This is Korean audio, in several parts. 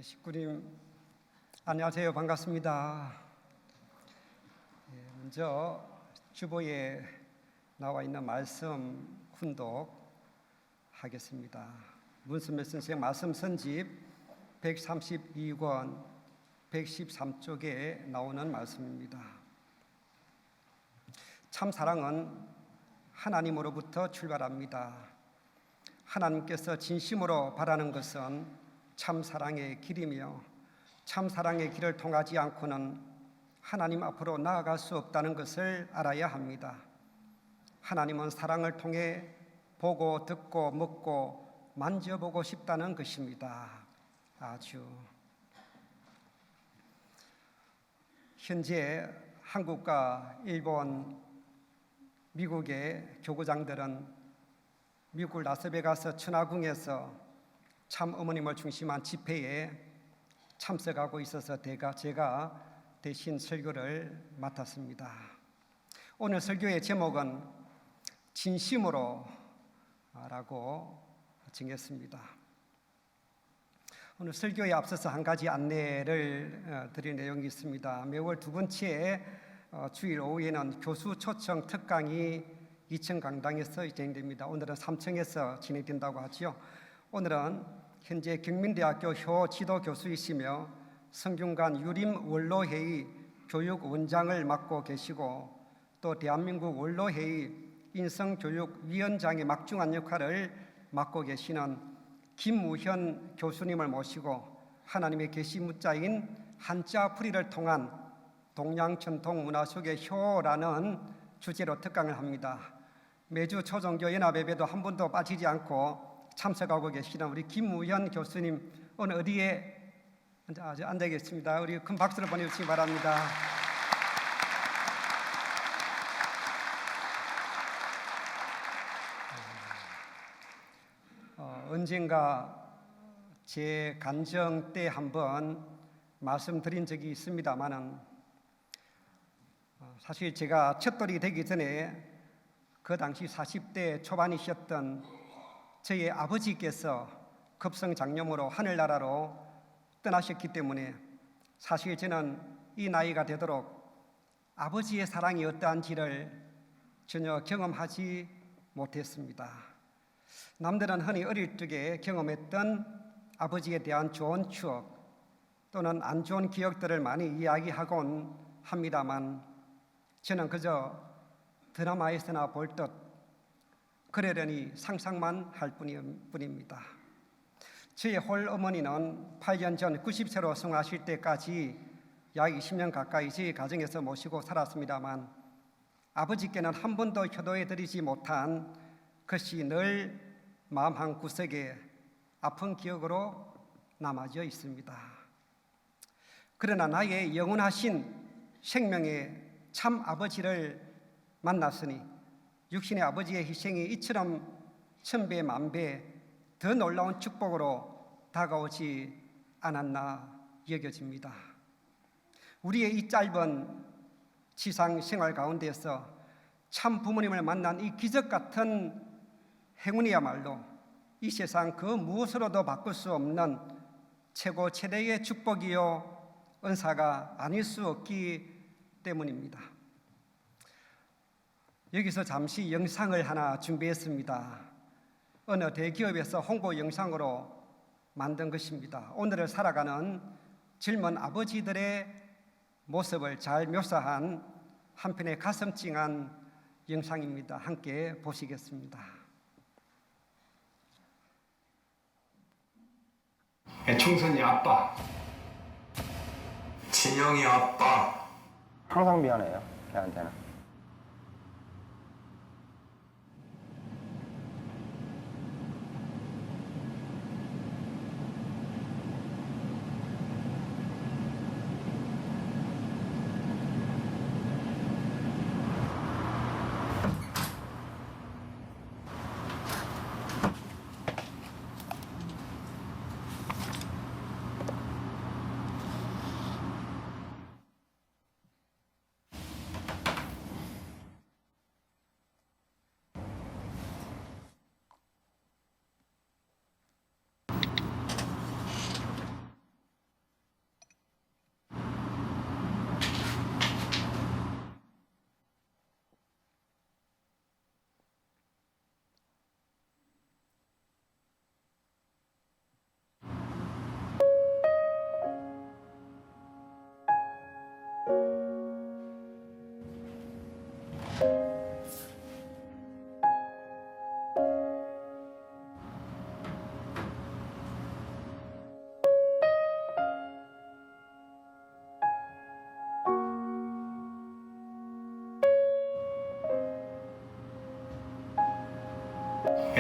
식구님 안녕하세요. 반갑습니다. 먼저 주보에 나와 있는 말씀 훈독하겠습니다. 문수몇 선생 말씀 선집 132권 113쪽에 나오는 말씀입니다. 참 사랑은 하나님으로부터 출발합니다. 하나님께서 진심으로 바라는 것은 참 사랑의 길이며 참 사랑의 길을 통하지 않고는 하나님 앞으로 나아갈 수 없다는 것을 알아야 합니다. 하나님은 사랑을 통해 보고 듣고 먹고 만져보고 싶다는 것입니다. 아주 현재 한국과 일본, 미국의 교구장들은 미국 라스베가스 천화궁에서 참 어머님을 중심한 집회에 참석하고 있어서 제가 대신 설교를 맡았습니다. 오늘 설교의 제목은 진심으로 라고 정했습니다. 오늘 설교에 앞서서 한 가지 안내를 드릴 내용이 있습니다. 매월 두 번째 주일 오후에는 교수 초청 특강이 2층 강당에서 진행됩니다. 오늘은 3층에서 진행된다고 하죠. 오늘은 현재 경민대학교 효 지도 교수이시며 성균관 유림 원로회의 교육원장을 맡고 계시고 또 대한민국 원로회의 인성교육위원장의 막중한 역할을 맡고 계시는 김우현 교수님을 모시고 하나님의 계시 문자인 한자 풀이를 통한 동양전통 문화 속의 효라는 주제로 특강을 합니다. 매주 초종교 연합예배도 한 번도 빠지지 않고 참석하고 계시는 우리 김우현 교수님 오늘 어디에 앉아 계십니다. 우리 큰 박수를 보내주시기 바랍니다. 언젠가 제 간증 때 한번 말씀드린 적이 있습니다만은 사실 제가 첫돌이 되기 전에 그 당시 40대 초반이셨던 저희 아버지께서 급성장염으로 하늘나라로 떠나셨기 때문에 사실 저는 이 나이가 되도록 아버지의 사랑이 어떠한지를 전혀 경험하지 못했습니다. 남들은 흔히 어릴 적에 경험했던 아버지에 대한 좋은 추억 또는 안 좋은 기억들을 많이 이야기하곤 합니다만 저는 그저 드라마에서나 볼 듯 그러려니 상상만 할 뿐입니다. 저의 홀어머니는 8년 전 90세로 승하실 때까지 약 20년 가까이 저희 가정에서 모시고 살았습니다만 아버지께는 한 번도 효도해드리지 못한 것이 늘 마음 한 구석에 아픈 기억으로 남아져 있습니다. 그러나 나의 영원하신 생명의 참 아버지를 만났으니 육신의 아버지의 희생이 이처럼 천배 만배 더 놀라운 축복으로 다가오지 않았나 여겨집니다. 우리의 이 짧은 지상 생활 가운데서 참 부모님을 만난 이 기적 같은 행운이야말로 이 세상 그 무엇으로도 바꿀 수 없는 최고 최대의 축복이요 은사가 아닐 수 없기 때문입니다. 여기서 잠시 영상을 하나 준비했습니다. 어느 대기업에서 홍보 영상으로 만든 것입니다. 오늘을 살아가는 젊은 아버지들의 모습을 잘 묘사한 한편의 가슴 찡한 영상입니다. 함께 보시겠습니다. 총선이 아빠, 진영이 아빠. 항상 미안해요, 걔한테는.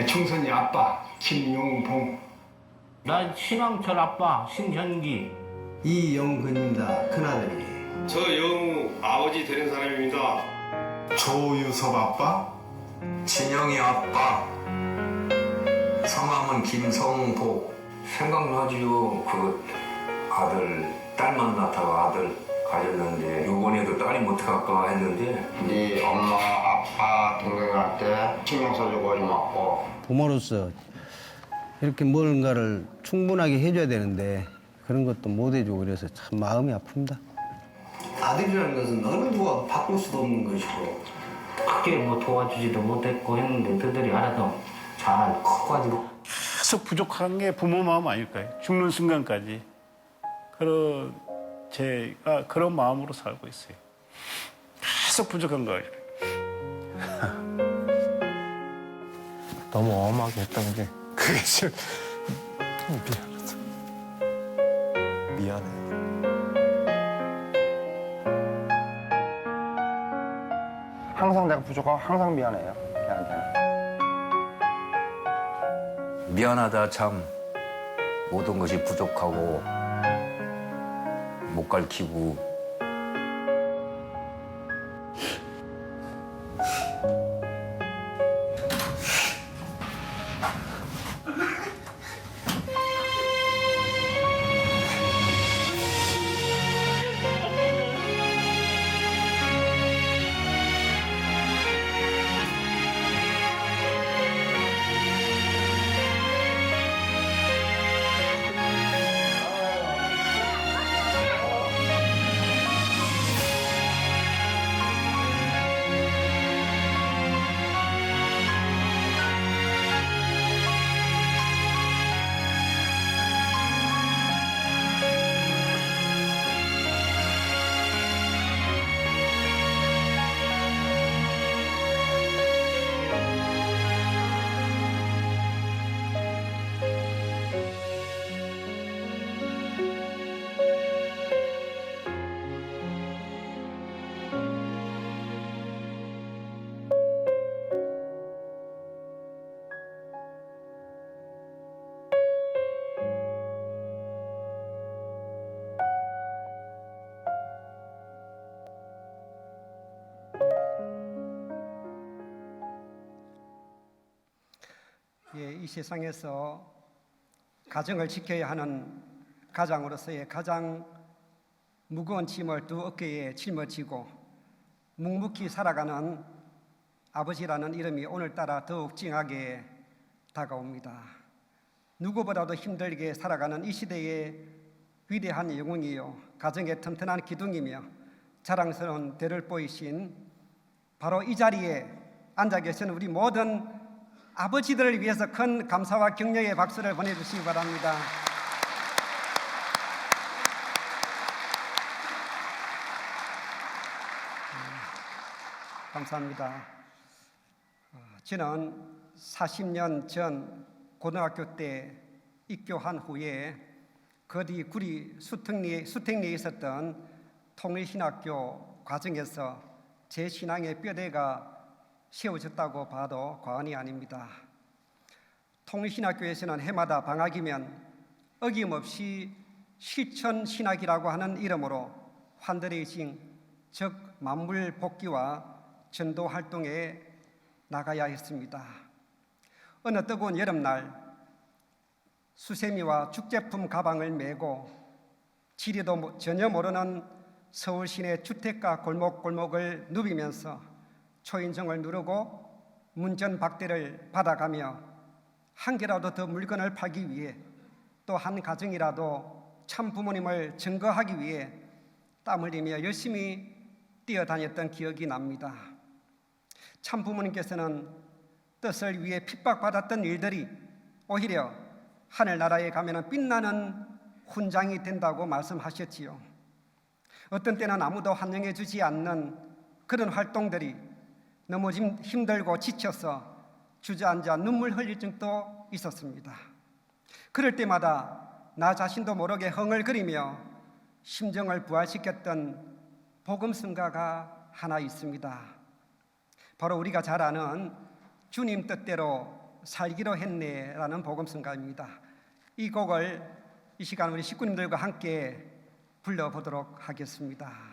충선이 아빠 김용봉. 난 신왕철 아빠 신현기. 이영근입니다. 큰아들이. 저 영우 아버지 되는 사람입니다. 조유섭 아빠. 진영이 아빠. 성함은 김성복. 생각나지요. 그 아들 딸만 낳다가 아들 가졌는데 요번에도 딸이 못할까 했는데 네 엄마, 아빠, 동생한테 신경 써주고 좀 왔고. 부모로서 이렇게 뭔가를 충분하게 해줘야 되는데 그런 것도 못 해주고 그래서 참 마음이 아픕니다. 아들이라는 것은 어느 누가 바꿀 수도 없는 것이고. 크게 뭐 도와주지도 못했고 했는데 그들이 알아서 잘 커가지고 계속 부족한 게 부모 마음 아닐까요? 죽는 순간까지. 제가 그런 마음으로 살고 있어요. 계속 부족한 거예요. 너무 엄하게 했던 게 그게 좀 미안하다. 미안해요. 항상 내가 부족하고 항상 미안해요. 걔한테는. 미안하다 참 모든 것이 부족하고 못 가르치고 이 세상에서 가정을 지켜야 하는 가장으로서의 가장 무거운 짐을 두 어깨에 짊어지고 묵묵히 살아가는 아버지라는 이름이 오늘따라 더욱 찡하게 다가옵니다. 누구보다도 힘들게 살아가는 이 시대의 위대한 영웅이요 가정의 튼튼한 기둥이며 자랑스러운 대를 보이신 바로 이 자리에 앉아 계시는 우리 모든 아버지들을 위해서 큰 감사와 격려의 박수를 보내주시기 바랍니다. 감사합니다. 저는 40년 전 고등학교 때 입교한 후에 거리 구리 수택리에 있었던 통일신학교 과정에서 제 신앙의 뼈대가 세워졌다고 봐도 과언이 아닙니다. 통일신학교에서는 해마다 방학이면 어김없이 실천신학이라고 하는 이름으로 환드레이징, 즉 만물 복귀와 전도 활동에 나가야 했습니다. 어느 뜨거운 여름날 수세미와 죽제품 가방을 메고 지리도 전혀 모르는 서울 시내 주택가 골목골목을 누비면서 초인종을 누르고 문전박대를 받아가며 한 개라도 더 물건을 팔기 위해 또 한 가정이라도 참 부모님을 증거하기 위해 땀 흘리며 열심히 뛰어다녔던 기억이 납니다. 참 부모님께서는 뜻을 위해 핍박받았던 일들이 오히려 하늘나라에 가면 빛나는 훈장이 된다고 말씀하셨지요. 어떤 때는 아무도 환영해 주지 않는 그런 활동들이 너무 힘들고 지쳐서 주저앉아 눈물 흘릴 적도 있었습니다. 그럴 때마다 나 자신도 모르게 흥얼거리며 심정을 부활시켰던 복음성가가 하나 있습니다. 바로 우리가 잘 아는 주님 뜻대로 살기로 했네라는 복음성가입니다. 이 곡을 이 시간 우리 식구님들과 함께 불러보도록 하겠습니다.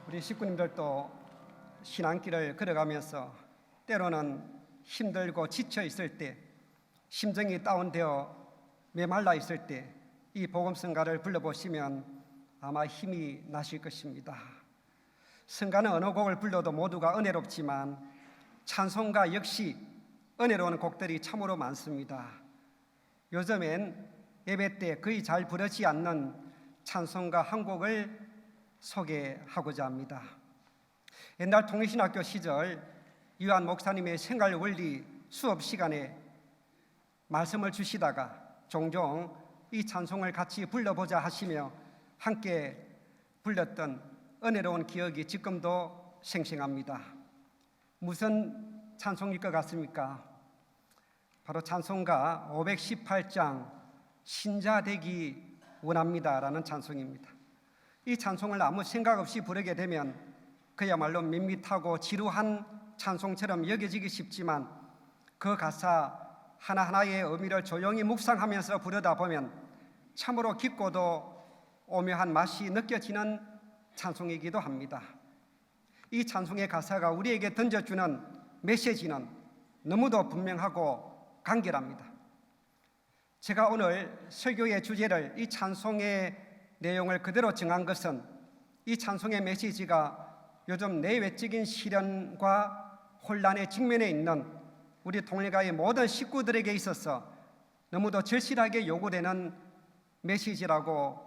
우리 식구님들도 신앙길을 걸어가면서 때로는 힘들고 지쳐 있을 때, 심정이 다운되어 메말라 있을 때 이 복음성가를 불러보시면 아마 힘이 나실 것입니다. 성가는 어느 곡을 불러도 모두가 은혜롭지만 찬송가 역시 은혜로운 곡들이 참으로 많습니다. 요즘엔 예배 때 거의 잘 부르지 않는 찬송가 한 곡을 소개하고자 합니다. 옛날 통일신학교 시절 유한 목사님의 생활 원리 수업 시간에 말씀을 주시다가 종종 이 찬송을 같이 불러보자 하시며 함께 불렀던 은혜로운 기억이 지금도 생생합니다. 무슨 찬송일 것 같습니까? 바로 찬송가 518장 신자 되기 원합니다라는 찬송입니다. 이 찬송을 아무 생각 없이 부르게 되면 그야말로 밋밋하고 지루한 찬송처럼 여겨지기 쉽지만 그 가사 하나하나의 의미를 조용히 묵상하면서 부르다 보면 참으로 깊고도 오묘한 맛이 느껴지는 찬송이기도 합니다. 이 찬송의 가사가 우리에게 던져주는 메시지는 너무도 분명하고 간결합니다. 제가 오늘 설교의 주제를 이 찬송의 내용을 그대로 정한 것은 이 찬송의 메시지가 요즘 내외적인 시련과 혼란에 직면해 있는 우리 통일가의 모든 식구들에게 있어서 너무도 절실하게 요구되는 메시지라고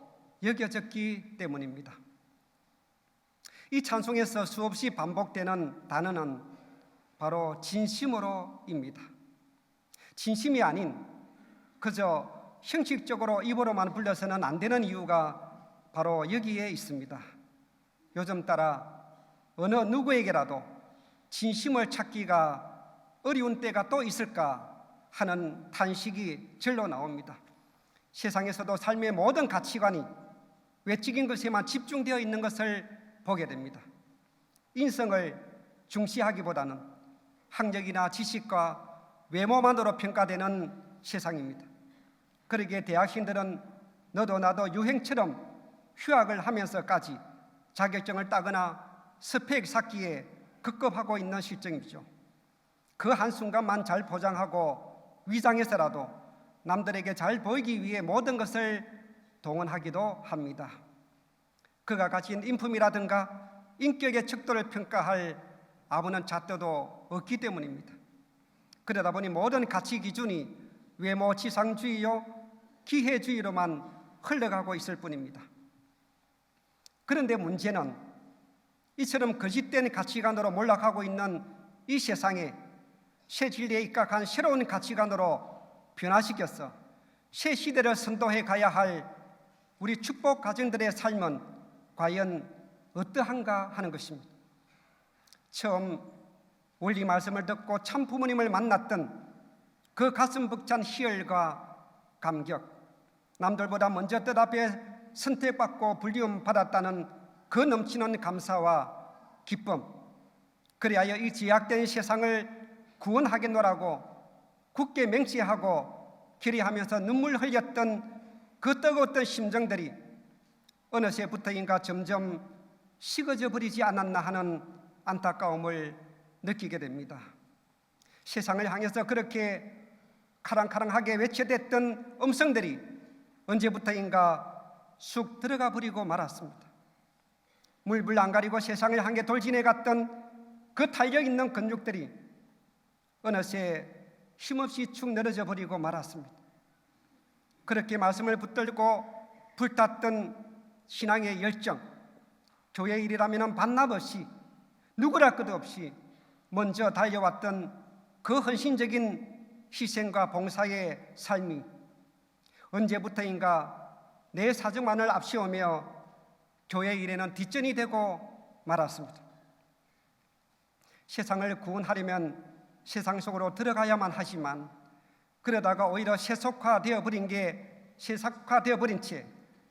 여겨졌기 때문입니다. 이 찬송에서 수없이 반복되는 단어는 바로 진심으로입니다. 진심이 아닌 그저 형식적으로 입으로만 불려서는 안 되는 이유가 바로 여기에 있습니다. 요즘 따라 어느 누구에게라도 진심을 찾기가 어려운 때가 또 있을까 하는 탄식이 절로 나옵니다. 세상에서도 삶의 모든 가치관이 외적인 것에만 집중되어 있는 것을 보게 됩니다. 인성을 중시하기보다는 학력이나 지식과 외모만으로 평가되는 세상입니다. 그러기에 대학생들은 너도 나도 유행처럼 휴학을 하면서까지 자격증을 따거나 스펙 쌓기에 급급하고 있는 실정이죠. 그 한순간만 잘 포장하고 위장해서라도 남들에게 잘 보이기 위해 모든 것을 동원하기도 합니다. 그가 가진 인품이라든가 인격의 척도를 평가할 아무런 잣대도 없기 때문입니다. 그러다 보니 모든 가치 기준이 외모 지상주의요 기회주의로만 흘러가고 있을 뿐입니다. 그런데 문제는 이처럼 거짓된 가치관으로 몰락하고 있는 이 세상에 새 진리에 입각한 새로운 가치관으로 변화시켜서 새 시대를 선도해 가야 할 우리 축복 가정들의 삶은 과연 어떠한가 하는 것입니다. 처음 원리 말씀을 듣고 참 부모님을 만났던 그 가슴 벅찬 희열과 감격, 남들보다 먼저 뜻 앞에 선택받고 불리움 받았다는 그 넘치는 감사와 기쁨, 그리하여 이 제약된 세상을 구원하겠노라고 굳게 맹세하고 기리하면서 눈물 흘렸던 그 뜨거웠던 심정들이 어느새부터인가 점점 식어져 버리지 않았나 하는 안타까움을 느끼게 됩니다. 세상을 향해서 그렇게 카랑카랑하게 외쳐댔던 음성들이 언제부터인가 쑥 들어가 버리고 말았습니다. 물불 안 가리고 세상을 향해 돌진해 갔던 그 탄력 있는 근육들이 어느새 힘없이 축 늘어져 버리고 말았습니다. 그렇게 말씀을 붙들고 불탔던 신앙의 열정, 교회 일이라면 반납 없이 누구랄 것도 없이 먼저 달려왔던 그 헌신적인 희생과 봉사의 삶이 언제부터인가 내 사정만을 앞세우며 교회 일에는 뒷전이 되고 말았습니다. 세상을 구원하려면 세상 속으로 들어가야만 하지만 그러다가 오히려 세속화되어 버린 채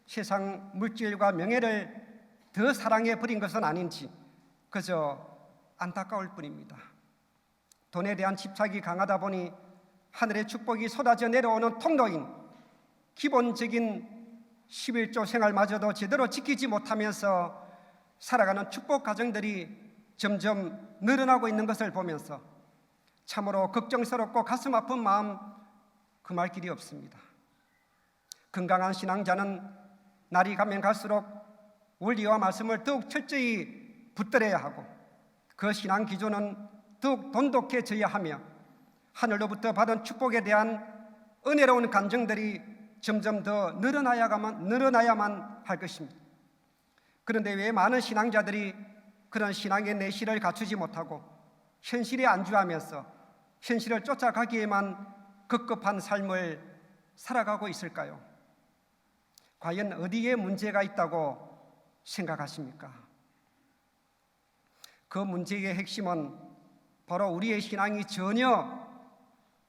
세상 물질과 명예를 더 사랑해 버린 것은 아닌지 그저 안타까울 뿐입니다. 돈에 대한 집착이 강하다 보니 하늘의 축복이 쏟아져 내려오는 통로인 기본적인 11조 생활마저도 제대로 지키지 못하면서 살아가는 축복 가정들이 점점 늘어나고 있는 것을 보면서 참으로 걱정스럽고 가슴 아픈 마음 금할 길이 없습니다. 건강한 신앙자는 날이 가면 갈수록 원리와 말씀을 더욱 철저히 붙들어야 하고 그 신앙 기조는 더욱 돈독해져야 하며 하늘로부터 받은 축복에 대한 은혜로운 감정들이 점점 더 늘어나야만 할 것입니다. 그런데 왜 많은 신앙자들이 그런 신앙의 내실을 갖추지 못하고 현실에 안주하면서 현실을 쫓아가기에만 급급한 삶을 살아가고 있을까요? 과연 어디에 문제가 있다고 생각하십니까? 그 문제의 핵심은 바로 우리의 신앙이 전혀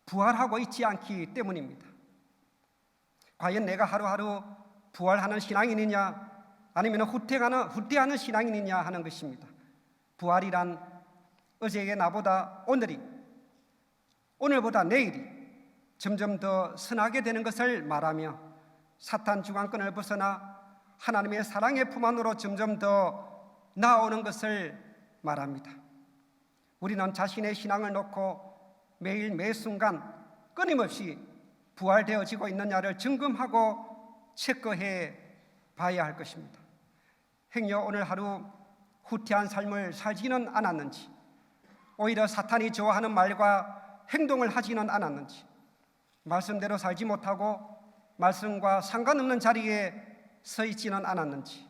부활하고 있지 않기 때문입니다. 과연 내가 하루하루 부활하는 신앙인이냐 아니면 후퇴하는 신앙인이냐 하는 것입니다. 부활이란 어제의 나보다 오늘보다 내일이 점점 더 선하게 되는 것을 말하며 사탄 주관권을 벗어나 하나님의 사랑의 품 안으로 점점 더 나아오는 것을 말합니다. 우리는 자신의 신앙을 놓고 매일 매순간 끊임없이 부활되어지고 있느냐를 점검하고 체크해 봐야 할 것입니다. 행여 오늘 하루 후퇴한 삶을 살지는 않았는지, 오히려 사탄이 좋아하는 말과 행동을 하지는 않았는지, 말씀대로 살지 못하고 말씀과 상관없는 자리에 서 있지는 않았는지,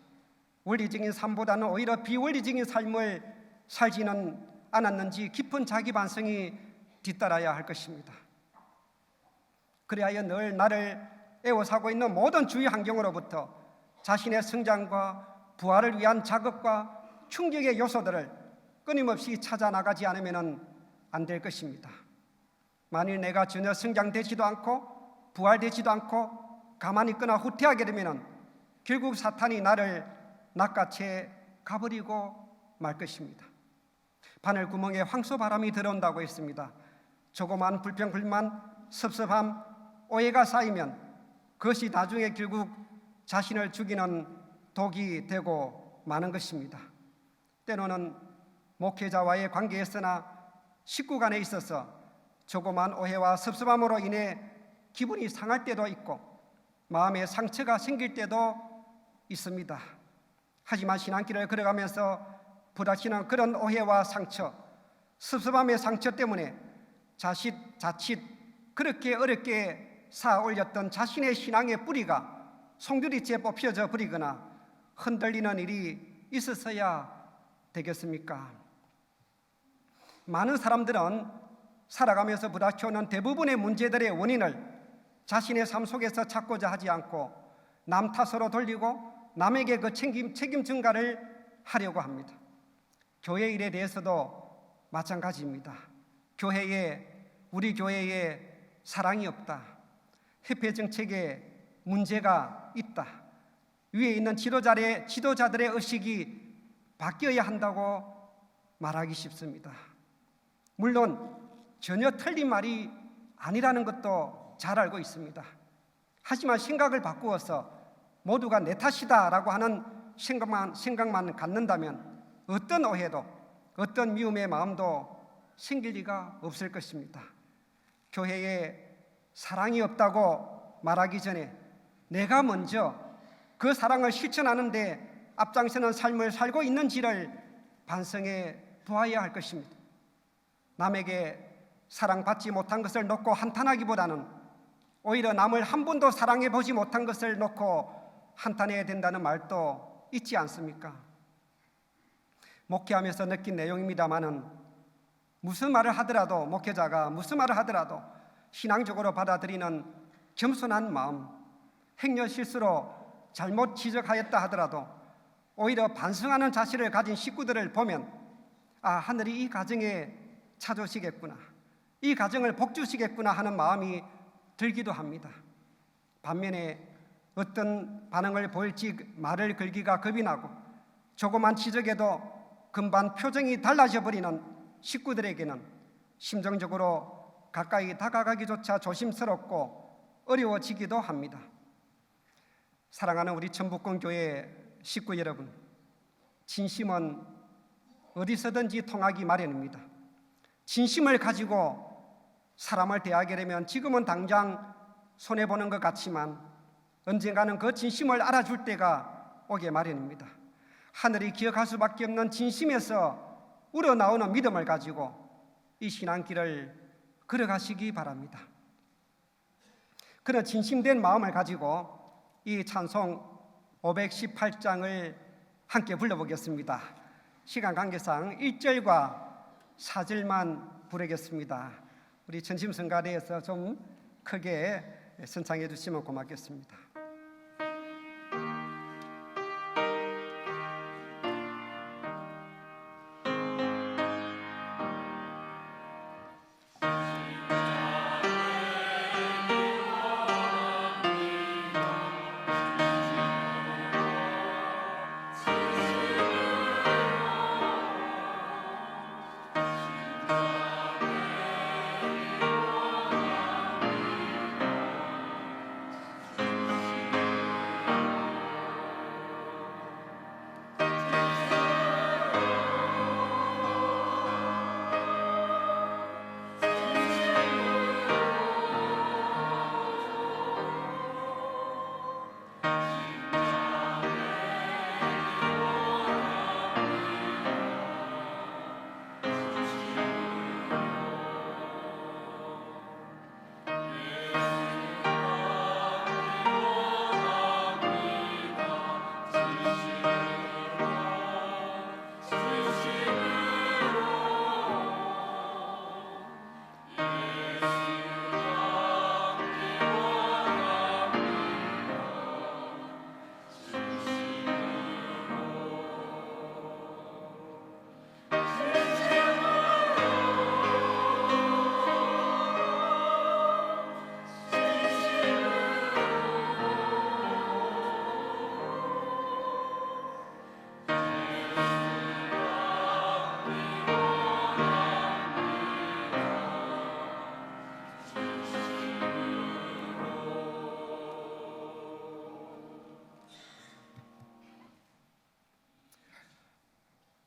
원리적인 삶보다는 오히려 비원리적인 삶을 살지는 않았는지 깊은 자기 반성이 뒤따라야 할 것입니다. 그리하여 늘 나를 애워싸고 있는 모든 주위 환경으로부터 자신의 성장과 부활을 위한 자극과 충격의 요소들을 끊임없이 찾아 나가지 않으면 안 될 것입니다. 만일 내가 전혀 성장되지도 않고 부활되지도 않고 가만히 있거나 후퇴하게 되면 결국 사탄이 나를 낚아채 가버리고 말 것입니다. 바늘 구멍에 황소바람이 들어온다고 했습니다. 조그만 불평, 불만, 섭섭함, 오해가 쌓이면 그것이 나중에 결국 자신을 죽이는 독이 되고 마는 것입니다. 때로는 목회자와의 관계에서나 식구 간에 있어서 조그만 오해와 섭섭함으로 인해 기분이 상할 때도 있고 마음에 상처가 생길 때도 있습니다. 하지만 신앙길을 걸어가면서 부닥치는 그런 오해와 상처, 섭섭함의 상처 때문에 자칫 그렇게 어렵게 쌓아 올렸던 자신의 신앙의 뿌리가 송두리째 뽑혀져 버리거나 흔들리는 일이 있었어야 되겠습니까? 많은 사람들은 살아가면서 부닥쳐오는 대부분의 문제들의 원인을 자신의 삶 속에서 찾고자 하지 않고 남 탓으로 돌리고 남에게 그 책임 전가를 하려고 합니다. 교회 일에 대해서도 마찬가지입니다. 우리 교회에 사랑이 없다. 협회 정책에 문제가 있다. 위에 있는 지도자들의 의식이 바뀌어야 한다고 말하기 쉽습니다. 물론 전혀 틀린 말이 아니라는 것도 잘 알고 있습니다. 하지만 생각을 바꾸어서 모두가 내 탓이다라고 하는 생각만 갖는다면 어떤 오해도 어떤 미움의 마음도 생길 리가 없을 것입니다. 교회에 사랑이 없다고 말하기 전에 내가 먼저 그 사랑을 실천하는데 앞장서는 삶을 살고 있는지를 반성해 보아야 할 것입니다. 남에게 사랑받지 못한 것을 놓고 한탄하기보다는 오히려 남을 한 번도 사랑해 보지 못한 것을 놓고 한탄해야 된다는 말도 있지 않습니까? 목회하면서 느낀 내용입니다마는 무슨 말을 하더라도 목회자가 무슨 말을 하더라도 신앙적으로 받아들이는 겸손한 마음, 행여 실수로 잘못 지적하였다 하더라도 오히려 반성하는 자세를 가진 식구들을 보면 하늘이 이 가정에 찾아오시겠구나, 이 가정을 복주시겠구나 하는 마음이 들기도 합니다. 반면에 어떤 반응을 보일지 말을 걸기가 겁이 나고 조그만 지적에도 금방 표정이 달라져 버리는 식구들에게는 심정적으로 가까이 다가가기조차 조심스럽고 어려워지기도 합니다. 사랑하는 우리 천북권교회 식구 여러분, 진심은 어디서든지 통하기 마련입니다. 진심을 가지고 사람을 대하게 되면 지금은 당장 손해보는 것 같지만 언젠가는 그 진심을 알아줄 때가 오게 마련입니다. 하늘이 기억할 수밖에 없는 진심에서 우러나오는 믿음을 가지고 이 신앙길을 걸어가시기 바랍니다. 그런 진심된 마음을 가지고 이 찬송 518장을 함께 불러보겠습니다. 시간 관계상 1절과 4절만 부르겠습니다. 우리 전심성가대에서 좀 크게 선창해 주시면 고맙겠습니다.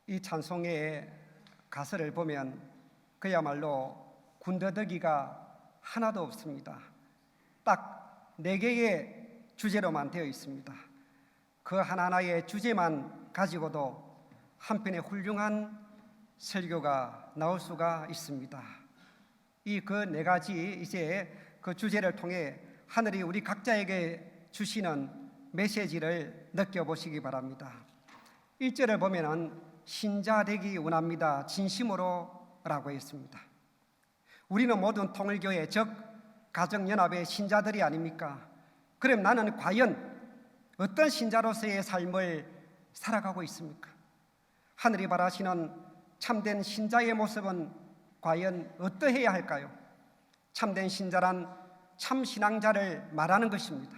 이 찬송의 가사를 보면 그야말로 군더더기가 하나도 없습니다. 딱 4개의 주제로만 되어 있습니다. 그 하나하나의 주제만 가지고도 한편의 훌륭한 설교가 나올 수가 있습니다. 이 그 4가지 이제 그 주제를 통해 하늘이 우리 각자에게 주시는 메시지를 느껴보시기 바랍니다. 1절을 보면은 신자 되기 원합니다. 진심으로 라고 했습니다. 우리는 모든 통일교회 즉 가정연합의 신자들이 아닙니까? 그럼 나는 과연 어떤 신자로서의 삶을 살아가고 있습니까? 하늘이 바라시는 참된 신자의 모습은 과연 어떠해야 할까요? 참된 신자란 참신앙자를 말하는 것입니다.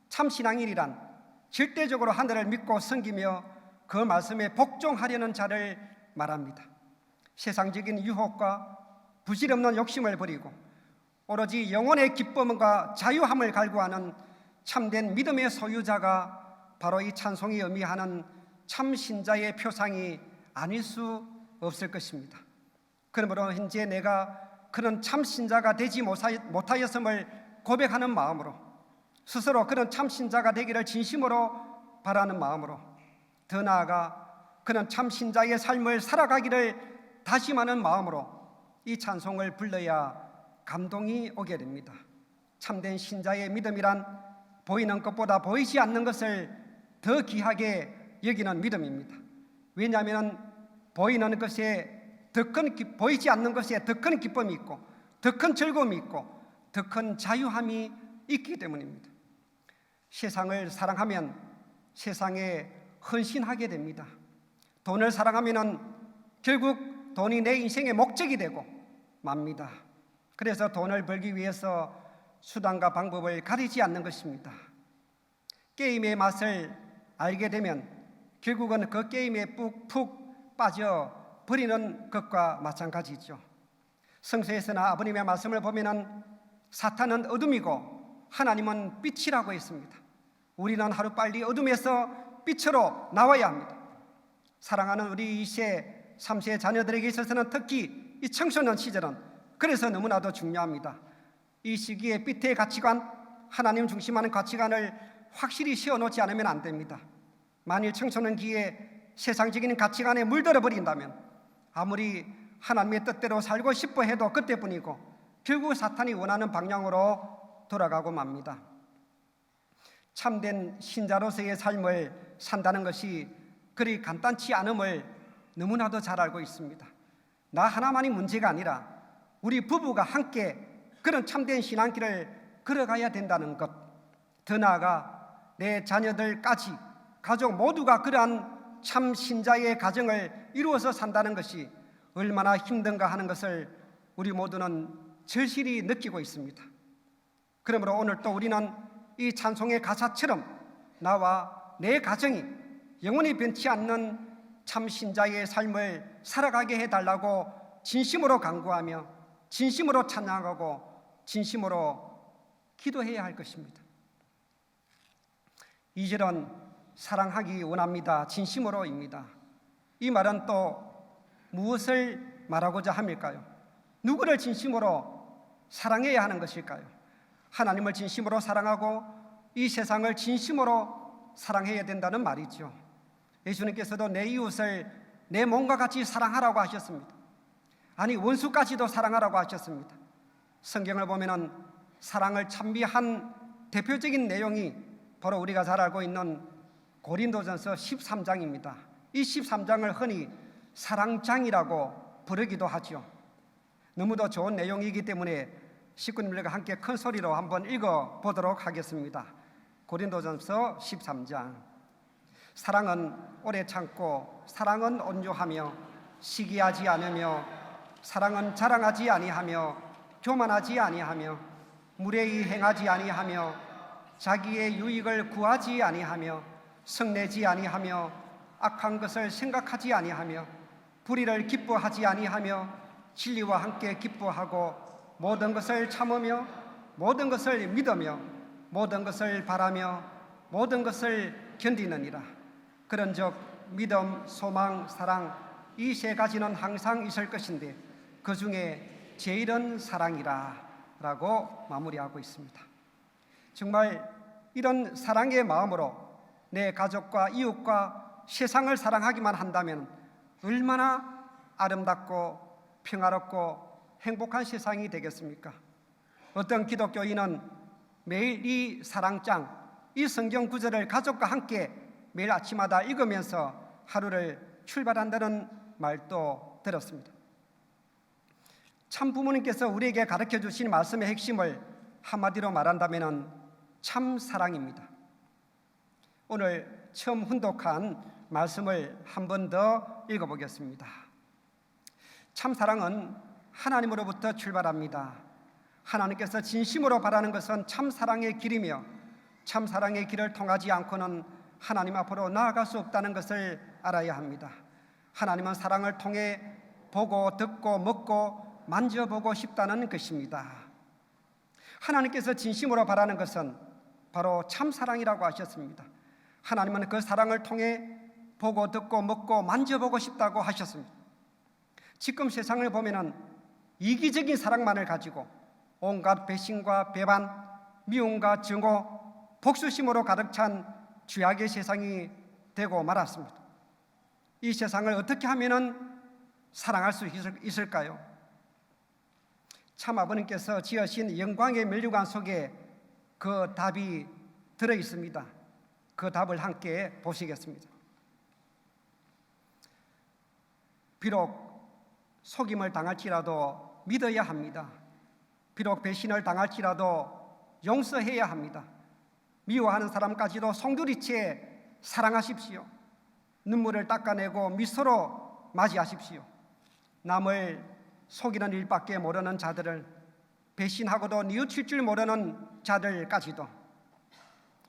참신앙인이란 절대적으로 하늘을 믿고 섬기며 그 말씀에 복종하려는 자를 말합니다. 세상적인 유혹과 부질없는 욕심을 버리고 오로지 영혼의 기쁨과 자유함을 갈구하는 참된 믿음의 소유자가 바로 이 찬송이 의미하는 참 신자의 표상이 아닐 수 없을 것입니다. 그러므로 현재 내가 그런 참 신자가 되지 못하였음을 고백하는 마음으로, 스스로 그런 참 신자가 되기를 진심으로 바라는 마음으로, 더 나아가 그런 참 신자의 삶을 살아가기를 다짐하는 마음으로 이 찬송을 불러야 감동이 오게 됩니다. 참된 신자의 믿음이란 보이는 것보다 보이지 않는 것을 더 귀하게 여기는 믿음입니다. 왜냐하면 보이는 것에 보이지 않는 것에 더 큰 기쁨이 있고, 더 큰 즐거움이 있고, 더 큰 자유함이 있기 때문입니다. 세상을 사랑하면 세상에 헌신하게 됩니다. 돈을 사랑하면 결국 돈이 내 인생의 목적이 되고 맙니다. 그래서 돈을 벌기 위해서 수단과 방법을 가리지 않는 것입니다. 게임의 맛을 알게 되면 결국은 그 게임에 푹 빠져 버리는 것과 마찬가지죠. 성서에서나 아버님의 말씀을 보면 사탄은 어둠이고 하나님은 빛이라고 했습니다. 우리는 하루빨리 어둠에서 빛으로 나와야 합니다. 사랑하는 우리 2세, 3세 자녀들에게 있어서는 특히 이 청소년 시절은 그래서 너무나도 중요합니다. 이 시기에 빛의 가치관, 하나님 중심하는 가치관을 확실히 세워놓지 않으면 안 됩니다. 만일 청소년기에 세상적인 가치관에 물들어 버린다면 아무리 하나님의 뜻대로 살고 싶어 해도 그때뿐이고 결국 사탄이 원하는 방향으로 돌아가고 맙니다. 참된 신자로서의 삶을 산다는 것이 그리 간단치 않음을 너무나도 잘 알고 있습니다. 나 하나만이 문제가 아니라 우리 부부가 함께 그런 참된 신앙길을 걸어가야 된다는 것, 더 나아가 내 자녀들까지 가족 모두가 그러한 참 신자의 가정을 이루어서 산다는 것이 얼마나 힘든가 하는 것을 우리 모두는 절실히 느끼고 있습니다. 그러므로 오늘 또 우리는 이 찬송의 가사처럼 나와 내 가정이 영원히 변치 않는 참 신자의 삶을 살아가게 해달라고 진심으로 간구하며 진심으로 찬양하고 진심으로 기도해야 할 것입니다. 2절은 사랑하기 원합니다. 진심으로입니다. 이 말은 또 무엇을 말하고자 함일까요? 누구를 진심으로 사랑해야 하는 것일까요? 하나님을 진심으로 사랑하고 이 세상을 진심으로 사랑해야 된다는 말이죠. 예수님께서도 내 이웃을 내 몸과 같이 사랑하라고 하셨습니다. 아니 원수까지도 사랑하라고 하셨습니다. 성경을 보면은 사랑을 찬미한 대표적인 내용이 바로 우리가 잘 알고 있는 고린도전서 13장입니다. 이 13장을 흔히 사랑장이라고 부르기도 하죠. 너무도 좋은 내용이기 때문에 식구님들과 함께 큰 소리로 한번 읽어보도록 하겠습니다. 고린도전서 13장. 사랑은 오래 참고 사랑은 온유하며 시기하지 않으며 사랑은 자랑하지 아니하며 교만하지 아니하며 무례히 행하지 아니하며 자기의 유익을 구하지 아니하며 성내지 아니하며 악한 것을 생각하지 아니하며 불의를 기뻐하지 아니하며 진리와 함께 기뻐하고 모든 것을 참으며 모든 것을 믿으며 모든 것을 바라며 모든 것을 견디느니라. 그런즉 믿음, 소망, 사랑 이 세 가지는 항상 있을 것인데 그 중에 제일은 사랑이라 라고 마무리하고 있습니다. 정말 이런 사랑의 마음으로 내 가족과 이웃과 세상을 사랑하기만 한다면 얼마나 아름답고 평화롭고 행복한 세상이 되겠습니까? 어떤 기독교인은 매일 이 사랑장, 이 성경 구절을 가족과 함께 매일 아침마다 읽으면서 하루를 출발한다는 말도 들었습니다. 참 부모님께서 우리에게 가르쳐 주신 말씀의 핵심을 한마디로 말한다면 참 사랑입니다. 오늘 처음 훈독한 말씀을 한 번 더 읽어보겠습니다. 참 사랑은 하나님으로부터 출발합니다. 하나님께서 진심으로 바라는 것은 참 사랑의 길이며 참 사랑의 길을 통하지 않고는 하나님 앞으로 나아갈 수 없다는 것을 알아야 합니다. 하나님은 사랑을 통해 보고 듣고 먹고 만져보고 싶다는 것입니다. 하나님께서 진심으로 바라는 것은 바로 참 사랑이라고 하셨습니다. 하나님은 그 사랑을 통해 보고 듣고 먹고 만져보고 싶다고 하셨습니다. 지금 세상을 보면은 이기적인 사랑만을 가지고 온갖 배신과 배반, 미움과 증오, 복수심으로 가득 찬 죄악의 세상이 되고 말았습니다. 이 세상을 어떻게 하면은 사랑할 수 있을까요? 참 아버님께서 지으신 영광의 면류관 속에 그 답이 들어 있습니다. 그 답을 함께 보시겠습니다. 비록 속임을 당할지라도 믿어야 합니다. 비록 배신을 당할지라도 용서해야 합니다. 미워하는 사람까지도 송두리째 사랑하십시오. 눈물을 닦아내고 미소로 맞이하십시오. 남을 속이는 일밖에 모르는 자들을, 배신하고도 뉘우칠 줄 모르는 자들까지도,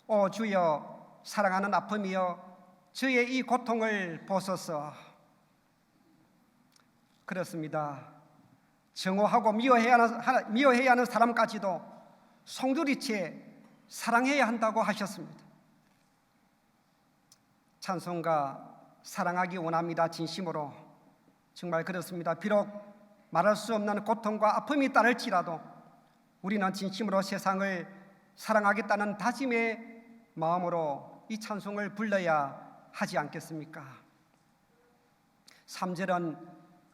오 주여 사랑하는 아픔이여 저의 이 고통을 보소서. 그렇습니다. 증오하고 미워해야 하는 사람까지도 송두리째 사랑해야 한다고 하셨습니다. 찬송가 사랑하기 원합니다. 진심으로. 정말 그렇습니다. 비록 말할 수 없는 고통과 아픔이 따를지라도 우리는 진심으로 세상을 사랑하겠다는 다짐의 마음으로 이 찬송을 불러야 하지 않겠습니까? 3절은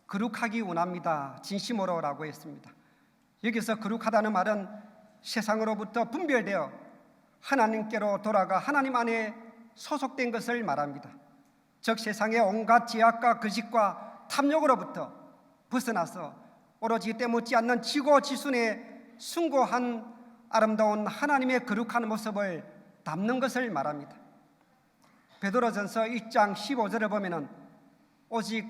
거룩하기 원합니다. 진심으로라고 했습니다. 여기서 거룩하다는 말은 세상으로부터 분별되어 하나님께로 돌아가 하나님 안에 소속된 것을 말합니다. 즉 세상의 온갖 죄악과 거짓과 탐욕으로부터 벗어나서 오로지 때묻지 않는 지고지순의 숭고한 아름다운 하나님의 거룩한 모습을 담는 것을 말합니다. 베드로전서 1장 15절을 보면은 오직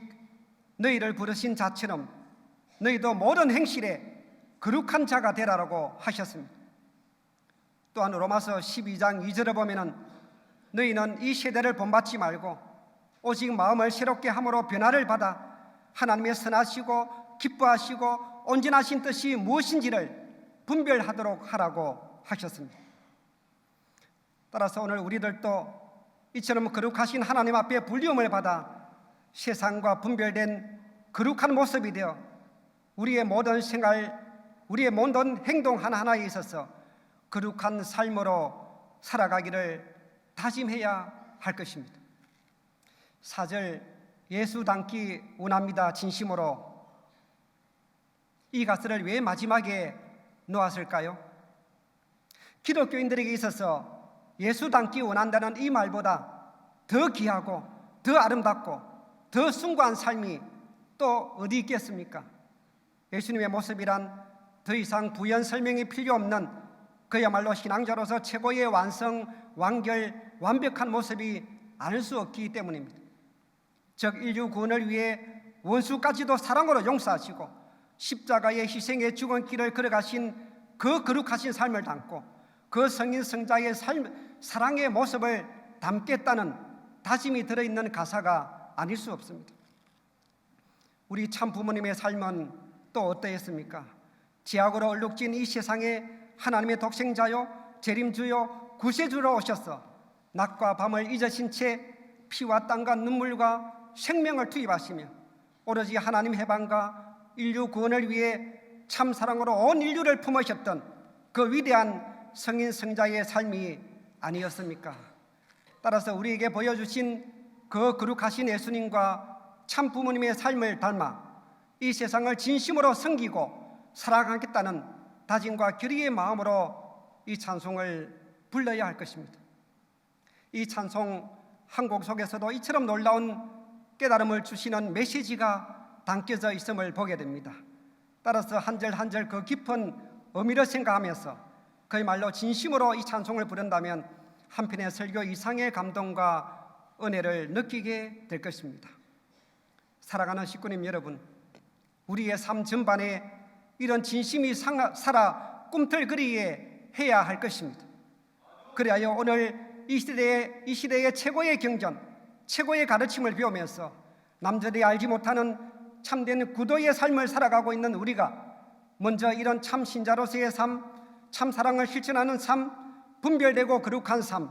너희를 부르신 자처럼 너희도 모든 행실에 거룩한 자가 되라라고 하셨습니다. 또한 로마서 12장 2절을 보면은 너희는 이 세대를 본받지 말고 오직 마음을 새롭게 함으로 변화를 받아 하나님의 선하시고 기뻐하시고 온전하신 뜻이 무엇인지를 분별하도록 하라고 하셨습니다. 따라서 오늘 우리들도 이처럼 거룩하신 하나님 앞에 불리움을 받아 세상과 분별된 거룩한 모습이 되어 우리의 모든 생활, 우리의 모든 행동 하나하나에 있어서 거룩한 삶으로 살아가기를 다짐해야 할 것입니다. 4절 예수 닮기 원합니다. 진심으로. 이 가사를 왜 마지막에 놓았을까요? 기독교인들에게 있어서 예수 닮기 원한다는 이 말보다 더 귀하고 더 아름답고 더 숭고한 삶이 또 어디 있겠습니까? 예수님의 모습이란 더 이상 부연 설명이 필요 없는 그야말로 신앙자로서 최고의 완성, 완결, 완벽한 모습이 아닐 수 없기 때문입니다. 즉 인류 구원을 위해 원수까지도 사랑으로 용서하시고 십자가의 희생의 죽은 길을 걸어가신 그 거룩하신 삶을 담고 그 성인 성자의 사랑의 모습을 담겠다는 다짐이 들어있는 가사가 아닐 수 없습니다. 우리 참 부모님의 삶은 또 어떠했습니까? 죄악으로 얼룩진 이 세상에 하나님의 독생자요 재림주요 구세주로 오셔서 낮과 밤을 잊으신 채 피와 땀과 눈물과 생명을 투입하시며 오로지 하나님 해방과 인류 구원을 위해 참 사랑으로 온 인류를 품으셨던 그 위대한 성인 성자의 삶이 아니었습니까? 따라서 우리에게 보여주신 그 거룩하신 예수님과 참 부모님의 삶을 닮아 이 세상을 진심으로 섬기고 사랑하겠다는 다짐과 결의의 마음으로 이 찬송을 불러야 할 것입니다. 이 찬송 한 곡 속에서도 이처럼 놀라운 깨달음을 주시는 메시지가 담겨져 있음을 보게 됩니다. 따라서 한 절 한 절 그 깊은 의미를 생각하면서 그야말로 진심으로 이 찬송을 부른다면 한편의 설교 이상의 감동과 은혜를 느끼게 될 것입니다. 사랑하는 식구님 여러분, 우리의 삶 전반에 이런 진심이 살아 꿈틀거리게 해야 할 것입니다. 그래야 오늘 이 시대의 최고의 경전, 최고의 가르침을 배우면서 남들이 알지 못하는 참된 구도의 삶을 살아가고 있는 우리가 먼저 이런 참 신자로서의 삶, 참 사랑을 실천하는 삶, 분별되고 거룩한 삶,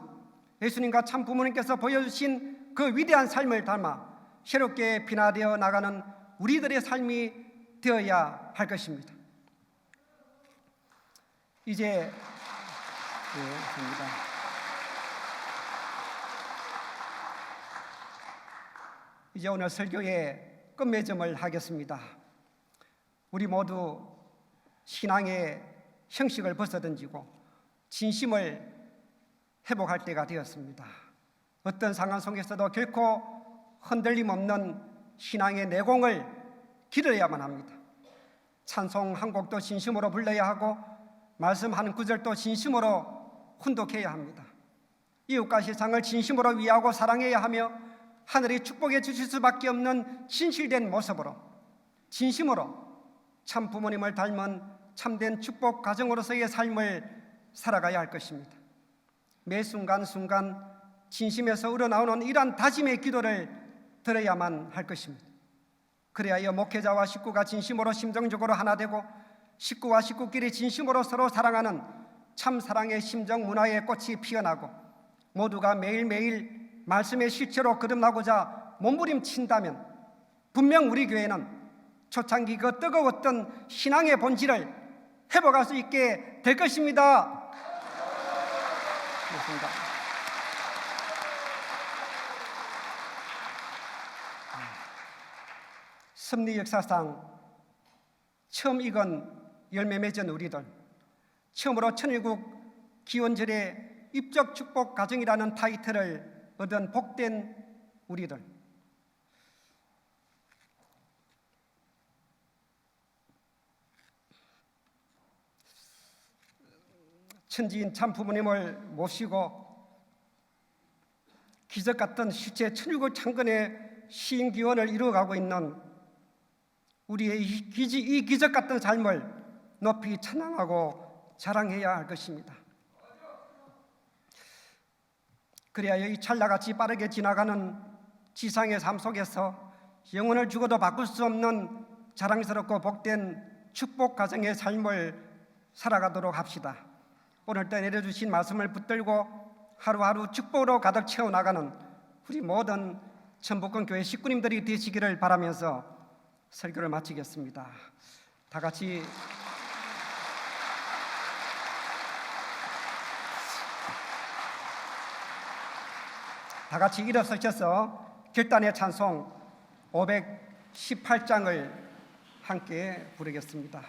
예수님과 참 부모님께서 보여주신 그 위대한 삶을 닮아 새롭게 변화되어 나가는 우리들의 삶이 되어야 할 것입니다. 이제 됩니다. 이제 오늘 설교의 끝맺음을 하겠습니다. 우리 모두 신앙의 형식을 벗어던지고 진심을 회복할 때가 되었습니다. 어떤 상황 속에서도 결코 흔들림 없는 신앙의 내공을 기르어야만 합니다. 찬송 한 곡도 진심으로 불러야 하고 말씀 한 구절도 진심으로 훈독해야 합니다. 이웃과 세상을 진심으로 위하고 사랑해야 하며 하늘이 축복해 주실 수밖에 없는 진실된 모습으로 진심으로 참 부모님을 닮은 참된 축복 가정으로서의 삶을 살아가야 할 것입니다. 매 순간순간 진심에서 우러나오는 이러한 다짐의 기도를 들어야만 할 것입니다. 그래야 목회자와 식구가 진심으로 심정적으로 하나 되고 식구와 식구끼리 진심으로 서로 사랑하는 참 사랑의 심정 문화의 꽃이 피어나고 모두가 매일매일 말씀의 실체로 거듭나고자 몸부림친다면 분명 우리 교회는 초창기 그 뜨거웠던 신앙의 본질을 회복할 수 있게 될 것입니다. 그렇습니다. 섭리 역사상 처음 익은 열매 맺은 우리들, 처음으로 천일국 기원절의 입적 축복 가정이라는 타이틀을 얻은 복된 우리들, 천지인 참 부모님을 모시고 기적 같은 실제 천일국 창건의 시인기원을 이루어가고 있는 우리의 이 기적 같은 삶을 높이 찬양하고 자랑해야 할 것입니다. 그래야 이 찰나같이 빠르게 지나가는 지상의 삶 속에서 영혼을 주고도 바꿀 수 없는 자랑스럽고 복된 축복 가정의 삶을 살아가도록 합시다. 오늘도 내려주신 말씀을 붙들고 하루하루 축복으로 가득 채워나가는 우리 모든 전북권 교회 식구님들이 되시기를 바라면서 설교를 마치겠습니다. 다 같이 일어서셔서 결단의 찬송 518장을 함께 부르겠습니다.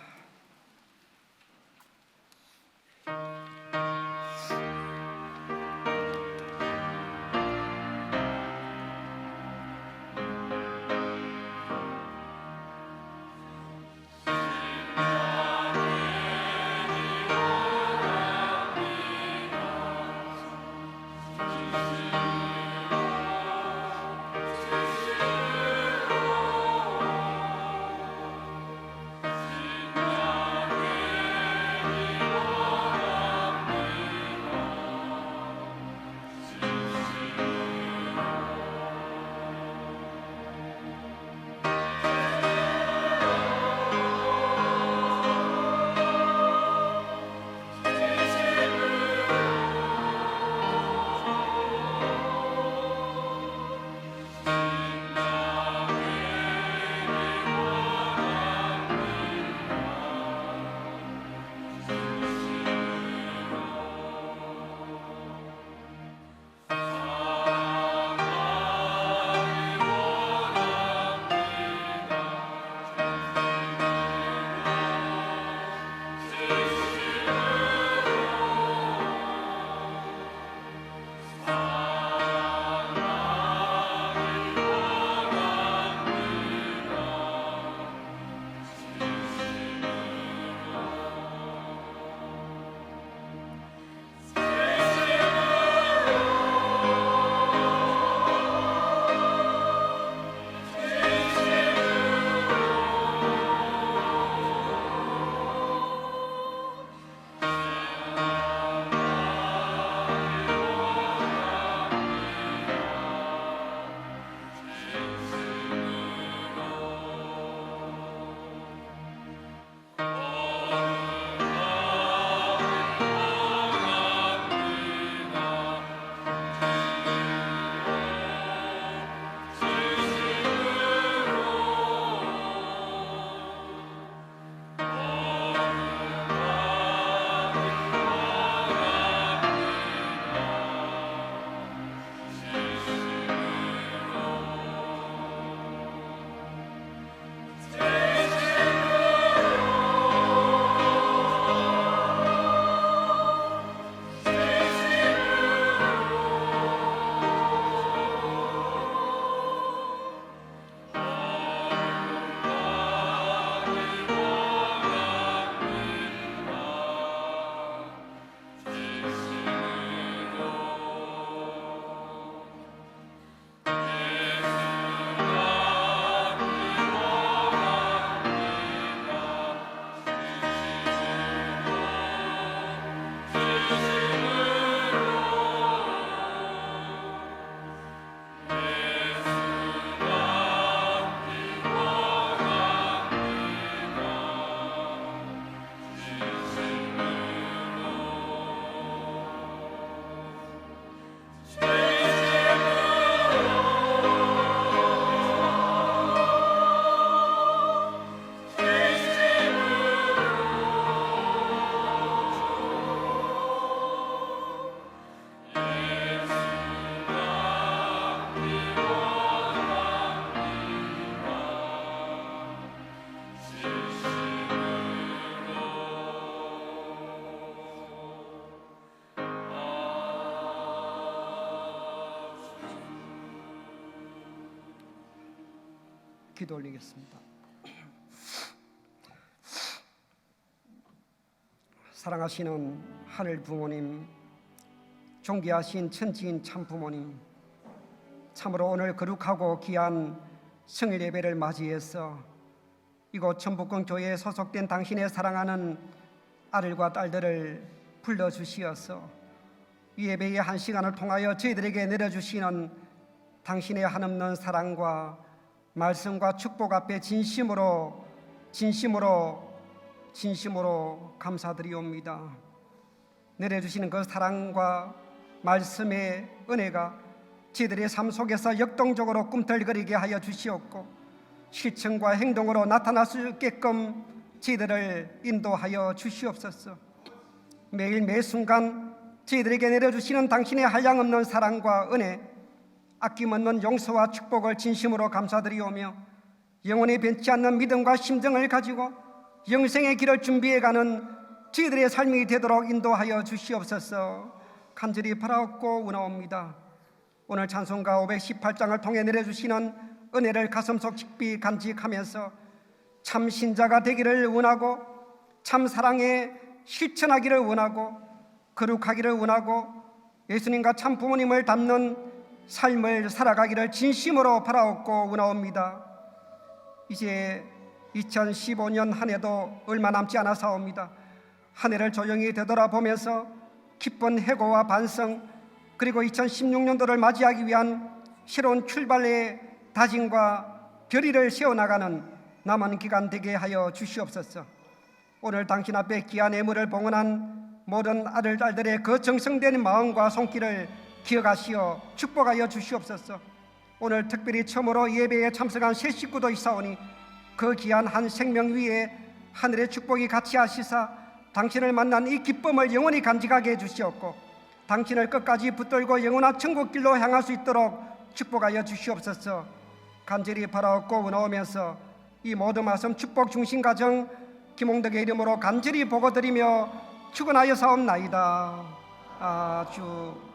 기도 올리겠습니다. 사랑하시는 하늘 부모님, 존귀하신 천지인 참 부모님, 참으로 오늘 거룩하고 귀한 성일 예배를 맞이해서 이곳 천북권 교회에 소속된 당신의 사랑하는 아들과 딸들을 불러주시어서 이 예배의 한 시간을 통하여 저희들에게 내려주시는 당신의 한없는 사랑과 말씀과 축복 앞에 진심으로 감사드리옵니다. 내려주시는 그 사랑과 말씀의 은혜가 저희들의 삶 속에서 역동적으로 꿈틀거리게 하여 주시옵고 실천과 행동으로 나타날 수 있게끔 저희들을 인도하여 주시옵소서. 매일 매순간 저희들에게 내려주시는 당신의 한량없는 사랑과 은혜, 아낌없는 용서와 축복을 진심으로 감사드리오며 영원히 변치 않는 믿음과 심정을 가지고 영생의 길을 준비해가는 저희들의 삶이 되도록 인도하여 주시옵소서. 간절히 바라옵고 원하옵니다. 오늘 찬송가 518장을 통해 내려주시는 은혜를 가슴속 깊이 간직하면서 참 신자가 되기를 원하고 참 사랑에 실천하기를 원하고 거룩하기를 원하고 예수님과 참 부모님을 닮는 삶을 살아가기를 진심으로 바라옵고 원하옵니다. 이제 2015년 한 해도 얼마 남지 않아서옵니다. 한 해를 조용히 되돌아보면서 기쁜 해고와 반성, 그리고 2016년도를 맞이하기 위한 새로운 출발의 다짐과 결의를 세워나가는 남은 기간 되게 하여 주시옵소서. 오늘 당신 앞에 귀한 예물을 봉헌한 모든 아들, 딸들의 그 정성된 마음과 손길을 기억하시어 축복하여 주시옵소서. 오늘 특별히 처음으로 예배에 참석한 새 식구도 있사오니 그 귀한 한 생명 위에 하늘의 축복이 같이 하시사 당신을 만난 이 기쁨을 영원히 간직하게 해주시옵고 당신을 끝까지 붙들고 영원한 천국길로 향할 수 있도록 축복하여 주시옵소서. 간절히 바라옵고 원하오면서 이 모든 말씀 축복 중심 가정 김홍덕의 이름으로 간절히 보고드리며 축원하여 사옵나이다. 아주